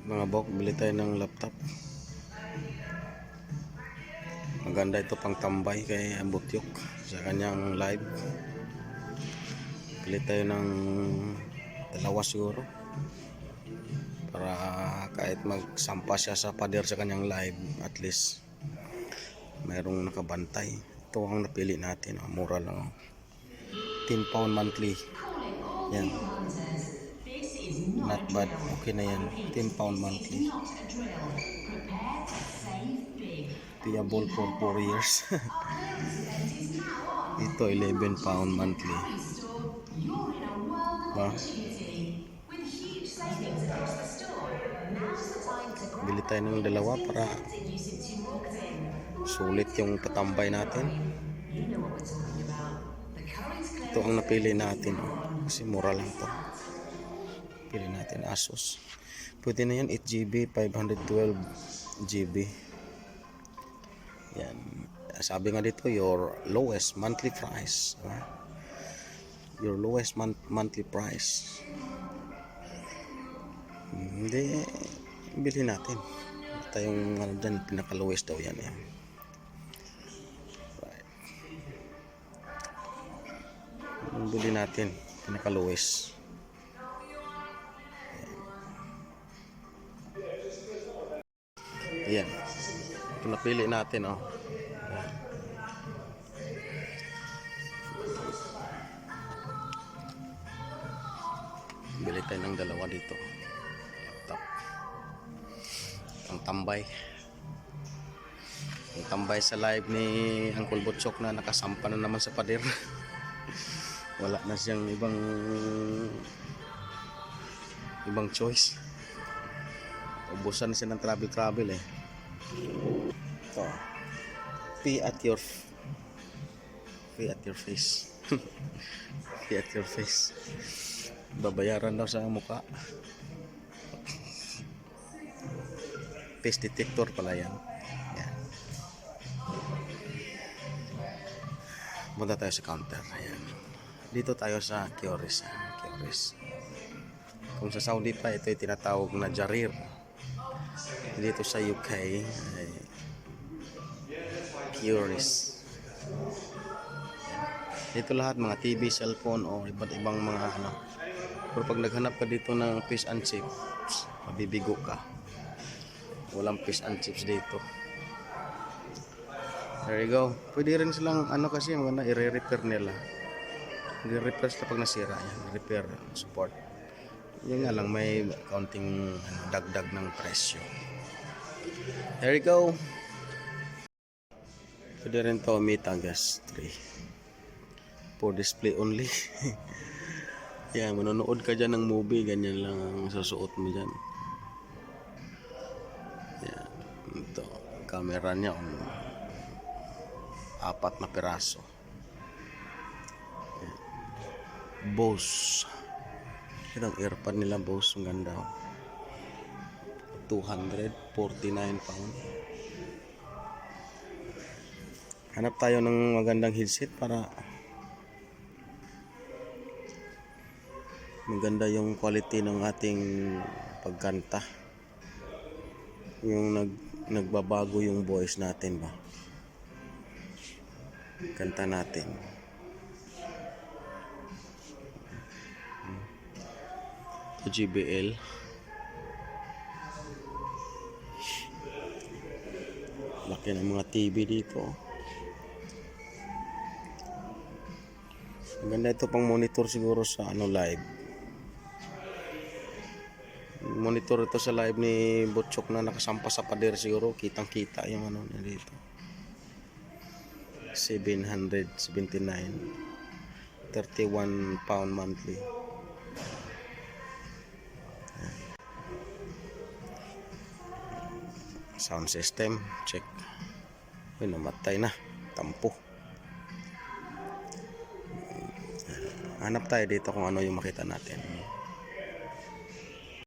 At mga bok, bili tayo ng laptop. Maganda ito pang tambay kay Butyok sa kanyang live. Bili tayo ng dalawa siguro para kahit magsampa siya sa pader sa kanyang live, at least mayroong nakabantay. Ito ang napili natin, mura lang, £10 monthly. Yan, not bad, okay na yan. £10 monthly, payable for 4 years. Ito £11 monthly. Bili tayo ng dalawa para sulit yung patambay natin. Ito ang napili natin, kasi mura lang to. Pili natin Asus. Pwede na yan, 8GB, 512GB. Yan. Sabi nga dito, your lowest monthly price. Your lowest monthly price. Hindi, bilhin natin. Tayong dyan, pinaka-lowest daw yan. Right. Bilhin natin, pinaka-lowest. Yan. Ito napili natin, Bili tayo ng dalawa dito. Laptop. Ang tambay. Ang tambay sa live ni Uncle Butyok na nakasampa na naman sa pader. Wala na siyang ibang choice. Ubusan na siya ng travel Ito. Pay at your face. Pay at your face. Babayaran daw sa mukha. Face detector pala yan. Yan. Punta tayo sa counter. Ayan. Dito tayo sa Kioris. Kung sa Saudi pa, ito ay tinatawag na Jarir. Dito sa UK ay Kioris. Dito lahat mga TV, cellphone o iba't ibang mga Pero pag naghanap ka dito ng fish and chips, mabibigo ka. Walang fish and chips dito. There you go. Pwede rin silang kasi maganda i-repair nila. I-repair sila pag nasira. Yan, repair support. Yun nga lang, may kaunting dagdag ng presyo. There you go. Pwede rin to Metagas 3 for display only. Yan, manonood ka dyan ng movie, ganyan lang ang susuot mo dyan. Yan, ito, camera niya, 4 na piraso. Yan. Bose. Ito ang earpod nila, Bose, ang ganda. £249. Hanap tayo ng magandang headset para maganda yung quality ng ating pagkanta. Yung nagbabago yung voice natin ba? Kanta natin. JBL. Laki ng mga TV dito. Maganda ito pang monitor siguro sa live. Monitor ito sa live ni Butyok na nakasampa sa pader, siguro kitang kita yung niya dito. $779, £31 monthly. Sound system check. Namatay na, tampo. Hanap tayo dito kung ano yung makita natin.